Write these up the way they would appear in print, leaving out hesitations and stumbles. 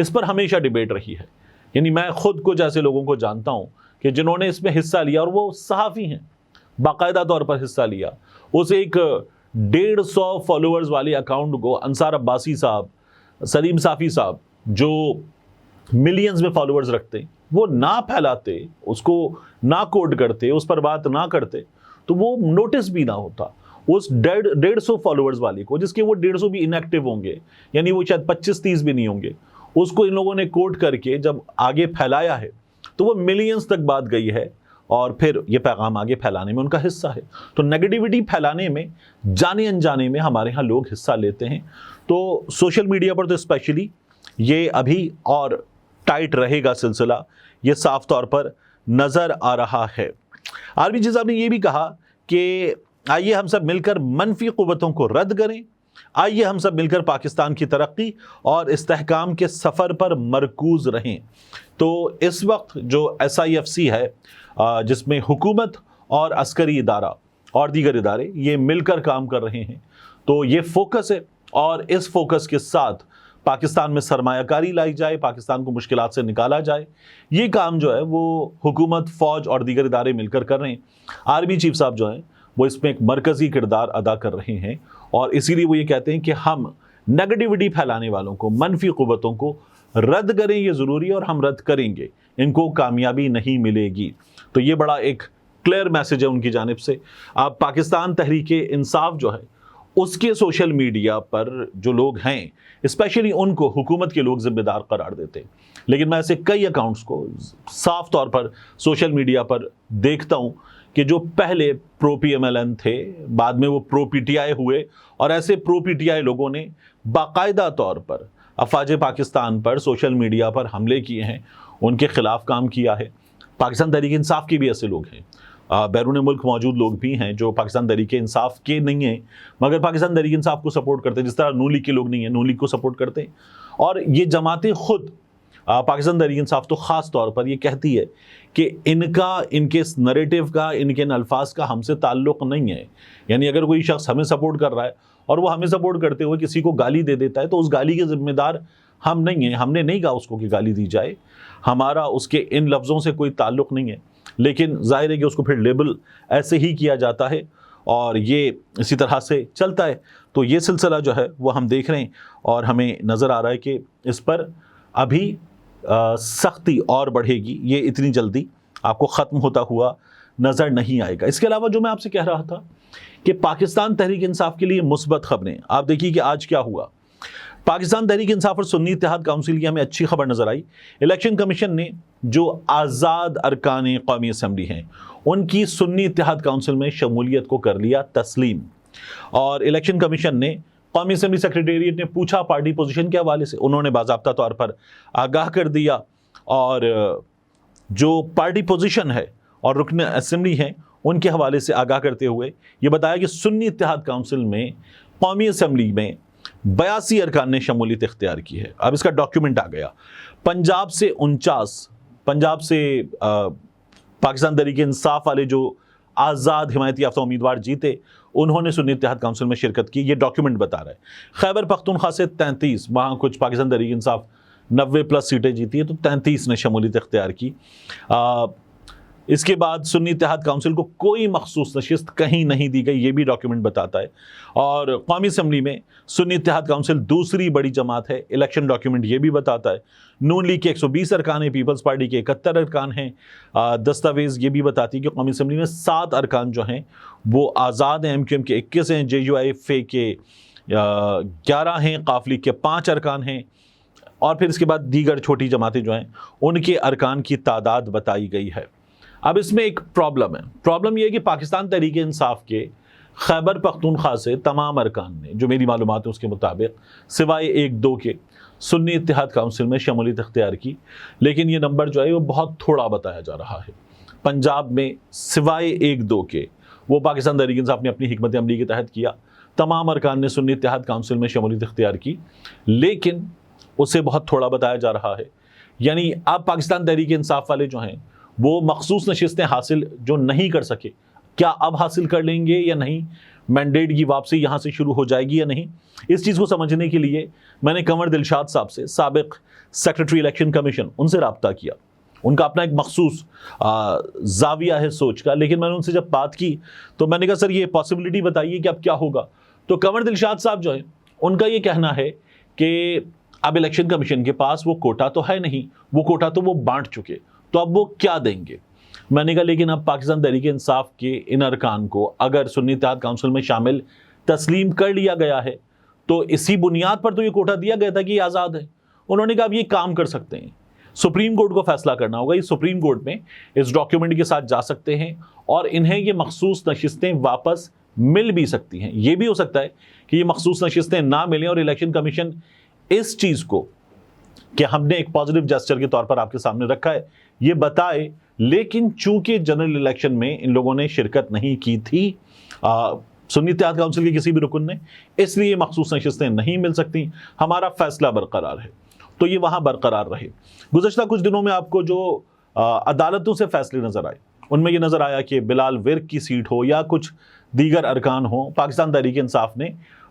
اس پر ہمیشہ ڈیبیٹ رہی ہے. یعنی میں خود کچھ ایسے لوگوں کو جانتا ہوں کہ جنہوں نے اس میں حصہ لیا، اور وہ صحافی ہیں، باقاعدہ طور پر حصہ لیا. اس ایک 150 فالوورز والے اکاؤنٹ کو انصار عباسی صاحب، سلیم صافی صاحب جو ملینز میں فالوورز رکھتے ہیں، وہ نہ پھیلاتے، اس کو نہ کوڈ کرتے، اس پر بات نہ کرتے تو وہ نوٹس بھی نہ ہوتا. اس 150 فالوورز والے کو، جس کے وہ 150 بھی ان ایکٹیو ہوں گے، یعنی وہ شاید 25-30 بھی نہیں ہوں گے، اس کو ان لوگوں نے کوڈ کر کے جب آگے پھیلایا ہے تو وہ ملینز تک بات گئی ہے، اور پھر یہ پیغام آگے پھیلانے میں ان کا حصہ ہے. تو نیگیٹیوٹی پھیلانے میں جانے انجانے میں ہمارے ہاں لوگ حصہ لیتے ہیں. تو سوشل میڈیا پر تو اسپیشلی یہ ابھی اور ٹائٹ رہے گا سلسلہ، یہ صاف طور پر نظر آ رہا ہے. عالمی جی صاحب نے یہ بھی کہا کہ آئیے ہم سب مل کر منفی قوتوں کو رد کریں، آئیے ہم سب مل کر پاکستان کی ترقی اور استحکام کے سفر پر مرکوز رہیں. تو اس وقت جو SIFC ہے، جس میں حکومت اور عسکری ادارہ اور دیگر ادارے یہ مل کر کام کر رہے ہیں، تو یہ فوکس ہے، اور اس فوکس کے ساتھ پاکستان میں سرمایہ کاری لائی جائے، پاکستان کو مشکلات سے نکالا جائے. یہ کام جو ہے وہ حکومت، فوج اور دیگر ادارے مل کر رہے ہیں. آرمی چیف صاحب جو ہیں وہ اس میں ایک مرکزی کردار ادا کر رہے ہیں، اور اسی لیے وہ یہ کہتے ہیں کہ ہم نیگیٹیوٹی پھیلانے والوں کو، منفی قوتوں کو رد کریں. یہ ضروری ہے اور ہم رد کریں گے، ان کو کامیابی نہیں ملے گی. تو یہ بڑا ایک کلیئر میسج ہے ان کی جانب سے. اب پاکستان تحریک انصاف جو ہے، اس کے سوشل میڈیا پر جو لوگ ہیں، اسپیشلی ان کو حکومت کے لوگ ذمہ دار قرار دیتے ہیں. لیکن میں ایسے کئی اکاؤنٹس کو صاف طور پر سوشل میڈیا پر دیکھتا ہوں کہ جو پہلے پرو PMLN تھے، بعد میں وہ پرو PTI ہوئے، اور ایسے پرو PTI لوگوں نے باقاعدہ طور پر افواج پاکستان پر سوشل میڈیا پر حملے کیے ہیں، ان کے خلاف کام کیا ہے. پاکستان تحریک انصاف کے بھی ایسے لوگ ہیں، بیرون ملک موجود لوگ بھی ہیں جو پاکستان تحریک انصاف کے نہیں ہیں مگر پاکستان تحریک انصاف کو سپورٹ کرتے ہیں، جس طرح نون لیگ کے لوگ نہیں ہیں، نون لیگ کو سپورٹ کرتے ہیں. اور یہ جماعتیں خود، پاکستان تحریک انصاف تو خاص طور پر یہ کہتی ہے کہ ان کے اس نریٹیو کا، ان کے الفاظ کا ہم سے تعلق نہیں ہے. یعنی اگر کوئی شخص ہمیں سپورٹ کر رہا ہے اور وہ ہمیں سپورٹ کرتے ہوئے کسی کو گالی دے دیتا ہے تو اس گالی کے ذمہ دار ہم نہیں ہیں. ہم نے نہیں کہا اس کو کہ گالی دی جائے، ہمارا اس کے ان لفظوں سے کوئی تعلق نہیں ہے، لیکن ظاہر ہے کہ اس کو پھر لیبل ایسے ہی کیا جاتا ہے، اور یہ اسی طرح سے چلتا ہے. تو یہ سلسلہ جو ہے وہ ہم دیکھ رہے ہیں، اور ہمیں نظر آ رہا ہے کہ اس پر ابھی سختی اور بڑھے گی. یہ اتنی جلدی آپ کو ختم ہوتا ہوا نظر نہیں آئے گا. اس کے علاوہ جو میں آپ سے کہہ رہا تھا کہ پاکستان تحریک انصاف کے لیے مثبت خبریں، آپ دیکھیے کہ آج کیا ہوا. پاکستان تحریک انصاف اور سنی اتحاد کونسل کی ہمیں اچھی خبر نظر آئی. الیکشن کمیشن نے جو آزاد ارکان قومی اسمبلی ہیں ان کی سنی اتحاد کونسل میں شمولیت کو کر لیا تسلیم. اور الیکشن کمیشن نے قومی اسمبلی سیکریٹریٹ نے پوچھا پارٹی پوزیشن کے حوالے سے، انہوں نے باضابطہ طور پر آگاہ کر دیا، اور جو پارٹی پوزیشن ہے اور رکن اسمبلی ہیں ان کے حوالے سے آگاہ کرتے ہوئے یہ بتایا کہ سنی اتحاد کونسل میں قومی اسمبلی میں 82 ارکان نے شمولیت اختیار کی ہے. اب اس کا ڈاکیومنٹ آ گیا. پنجاب سے 49، پنجاب سے پاکستان تحریک انصاف والے جو آزاد حمایت یافتہ امیدوار جیتے، انہوں نے سنی اتحاد کونسل میں شرکت کی. یہ ڈاکیومنٹ بتا رہا ہے. خیبر پختونخوا سے 33، وہاں کچھ پاکستان تحریک انصاف 90+ سیٹیں جیتی ہیں، تو 33 نے شمولیت اختیار کی. اس کے بعد سنی اتحاد کونسل کو کوئی مخصوص نشست کہیں نہیں دی گئی، یہ بھی ڈاکیومنٹ بتاتا ہے. اور قومی اسمبلی میں سنی اتحاد کونسل دوسری بڑی جماعت ہے، الیکشن ڈاکیومنٹ یہ بھی بتاتا ہے. نون لیگ کے 120 ارکان ہیں، پیپلز پارٹی کے 71 ارکان ہیں. دستاویز یہ بھی بتاتی ہے کہ قومی اسمبلی میں 7 ارکان جو ہیں وہ آزاد ہیں، MQM کے 21 ہیں، JUIFA کے 11 ہیں، قاف لیگ کے 5 ارکان ہیں، اور پھر اس کے بعد دیگر چھوٹی جماعتیں جو ہیں ان کے ارکان کی تعداد بتائی گئی ہے. اب اس میں ایک پرابلم ہے. پرابلم یہ ہے کہ پاکستان تحریک انصاف کے خیبر پختونخوا سے تمام ارکان نے، جو میری معلومات ہے اس کے مطابق، سوائے 1-2 کے، سنی اتحاد کونسل میں شمولیت اختیار کی. لیکن یہ نمبر جو ہے وہ بہت تھوڑا بتایا جا رہا ہے. پنجاب میں سوائے 1-2 کے، وہ پاکستان تحریک انصاف نے اپنی حکمت عملی کے تحت کیا، تمام ارکان نے سنی اتحاد کونسل میں شمولیت اختیار کی، لیکن اسے بہت تھوڑا بتایا جا رہا ہے. یعنی اب پاکستان تحریک انصاف والے جو ہیں وہ مخصوص نشستیں حاصل جو نہیں کر سکے، کیا اب حاصل کر لیں گے یا نہیں, مینڈیٹ کی واپسی یہاں سے شروع ہو جائے گی یا نہیں. اس چیز کو سمجھنے کے لیے میں نے کنور دلشاد صاحب سے, سابق سیکرٹری الیکشن کمیشن, ان سے رابطہ کیا. ان کا اپنا ایک مخصوص زاویہ ہے سوچ کا, لیکن میں نے ان سے جب بات کی تو میں نے کہا سر یہ پاسبلٹی بتائیے کہ اب کیا ہوگا. تو کنور دلشاد صاحب جو ہے ان کا یہ کہنا ہے کہ اب الیکشن کمیشن کے پاس وہ کوٹا تو ہے نہیں, وہ کوٹا تو وہ بانٹ چکے, تو اب وہ کیا دیں گے. میں نے کہا لیکن اب پاکستان تحریک انصاف کے ان ارکان کو اگر سنی اتحاد کونسل میں شامل تسلیم کر لیا گیا ہے تو اسی بنیاد پر تو یہ کوٹا دیا گیا تھا کہ یہ آزاد ہے. انہوں نے کہا اب یہ کام کر سکتے ہیں, سپریم کورٹ کو فیصلہ کرنا ہوگا, یہ سپریم کورٹ میں اس ڈاکیومنٹ کے ساتھ جا سکتے ہیں اور انہیں یہ مخصوص نشستیں واپس مل بھی سکتی ہیں. یہ بھی ہو سکتا ہے کہ یہ مخصوص نشستیں نہ ملیں اور الیکشن کمیشن اس چیز کو کہ ہم نے ایک پازیٹیو جسچر کے طور پر آپ کے سامنے رکھا ہے یہ بتائے, لیکن چونکہ جنرل الیکشن میں ان لوگوں نے شرکت نہیں کی تھی سنی اتحاد کونسل کے کسی بھی رکن نے, اس لیے مخصوص نشستیں نہیں مل سکتی, ہمارا فیصلہ برقرار ہے. تو یہ وہاں برقرار رہے. گزشتہ کچھ دنوں میں آپ کو جو عدالتوں سے فیصلے نظر آئے ان میں یہ نظر آیا کہ بلال ورک کی سیٹ ہو یا کچھ دیگر ارکان ہوں, پاکستان تحریک انصاف نے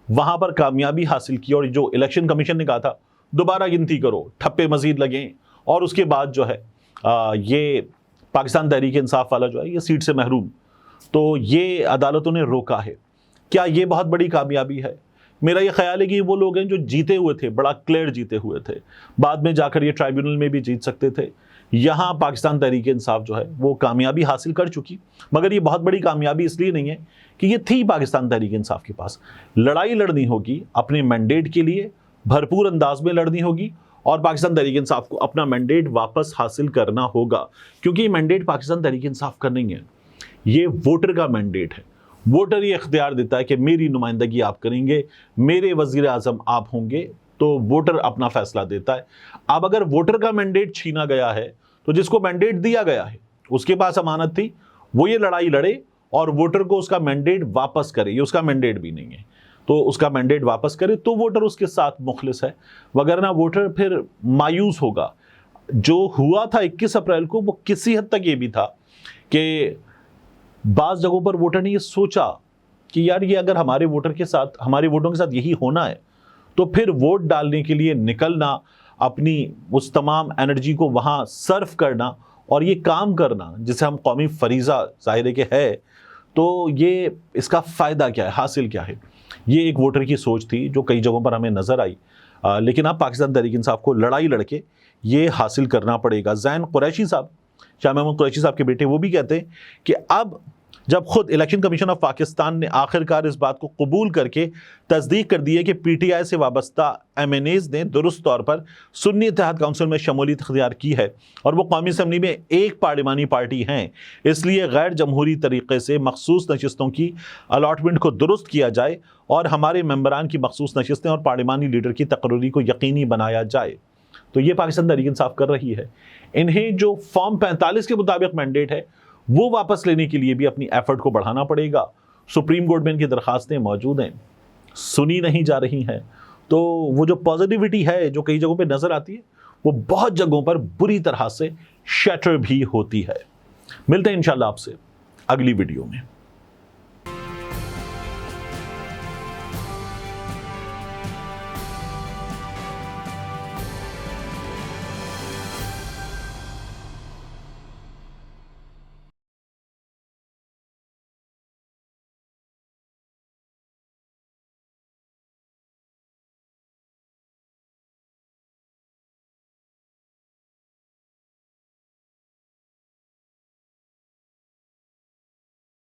وہاں پر کامیابی حاصل کی, اور جو الیکشن کمیشن نے کہا تھا دوبارہ گنتی کرو, ٹھپے مزید لگیں, اور اس کے بعد جو ہے یہ پاکستان تحریک انصاف والا جو ہے یہ سیٹ سے محروم. تو یہ عدالتوں نے روکا ہے. کیا یہ بہت بڑی کامیابی ہے؟ میرا یہ خیال ہے کہ وہ لوگ ہیں جو جیتے ہوئے تھے, بڑا کلیئر جیتے ہوئے تھے, بعد میں جا کر یہ ٹرائیبیونل میں بھی جیت سکتے تھے. یہاں پاکستان تحریک انصاف جو ہے وہ کامیابی حاصل کر چکی, مگر یہ بہت بڑی کامیابی اس لیے نہیں ہے کہ یہ تھی پاکستان تحریک انصاف کے پاس. لڑائی لڑنی ہوگی اپنے مینڈیٹ کے لیے, بھرپور انداز میں لڑنی ہوگی, اور پاکستان تحریک انصاف کو اپنا مینڈیٹ واپس حاصل کرنا ہوگا, کیونکہ یہ مینڈیٹ پاکستان تحریک انصاف کا نہیں ہے, یہ ووٹر کا مینڈیٹ ہے. ووٹر یہ اختیار دیتا ہے کہ میری نمائندگی آپ کریں گے, میرے وزیر اعظم آپ ہوں گے, تو ووٹر اپنا فیصلہ دیتا ہے. اب اگر ووٹر کا مینڈیٹ چھینا گیا ہے تو جس کو مینڈیٹ دیا گیا ہے اس کے پاس امانت تھی, وہ یہ لڑائی لڑے اور ووٹر کو اس کا مینڈیٹ واپس کرے. یہ اس کا مینڈیٹ بھی نہیں ہے, تو اس کا مینڈیٹ واپس کرے تو ووٹر اس کے ساتھ مخلص ہے, وگرنہ ووٹر پھر مایوس ہوگا. جو ہوا تھا 21 اپریل کو وہ کسی حد تک یہ بھی تھا کہ بعض جگہوں پر ووٹر نے یہ سوچا کہ یار یہ اگر ہمارے ووٹر کے ساتھ, ہمارے ووٹوں کے ساتھ یہی ہونا ہے تو پھر ووٹ ڈالنے کے لیے نکلنا, اپنی اس تمام انرجی کو وہاں صرف کرنا اور یہ کام کرنا جسے ہم قومی فریضہ ظاہر ہے کہ ہے, تو یہ اس کا فائدہ کیا ہے, حاصل کیا ہے. یہ ایک ووٹر کی سوچ تھی جو کئی جگہوں پر ہمیں نظر آئی, لیکن اب پاکستان تحریک انصاف کو لڑائی لڑ کے یہ حاصل کرنا پڑے گا. زین قریشی صاحب, شاہ محمود قریشی صاحب کے بیٹے, وہ بھی کہتے ہیں کہ اب جب خود الیکشن کمیشن آف پاکستان نے آخرکار اس بات کو قبول کر کے تصدیق کر دی ہے کہ پی ٹی آئی سے وابستہ ایم این ایز نے درست طور پر سنی اتحاد کونسل میں شمولیت اختیار کی ہے اور وہ قومی اسمبلی میں ایک پارلیمانی پارٹی ہیں, اس لیے غیر جمہوری طریقے سے مخصوص نشستوں کی الاٹمنٹ کو درست کیا جائے اور ہمارے ممبران کی مخصوص نشستیں اور پارلیمانی لیڈر کی تقرری کو یقینی بنایا جائے. تو یہ پاکستان تحریک انصاف کر رہی ہے. انہیں جو فارم 45 کے مطابق مینڈیٹ ہے وہ واپس لینے کے لیے بھی اپنی ایفرٹ کو بڑھانا پڑے گا. سپریم کورٹ میں ان کی درخواستیں موجود ہیں, سنی نہیں جا رہی ہیں, تو وہ جو پازیٹیوٹی ہے جو کئی جگہوں پہ نظر آتی ہے وہ بہت جگہوں پر بری طرح سے شیٹر بھی ہوتی ہے. ملتے ہیں انشاءاللہ آپ سے اگلی ویڈیو میں.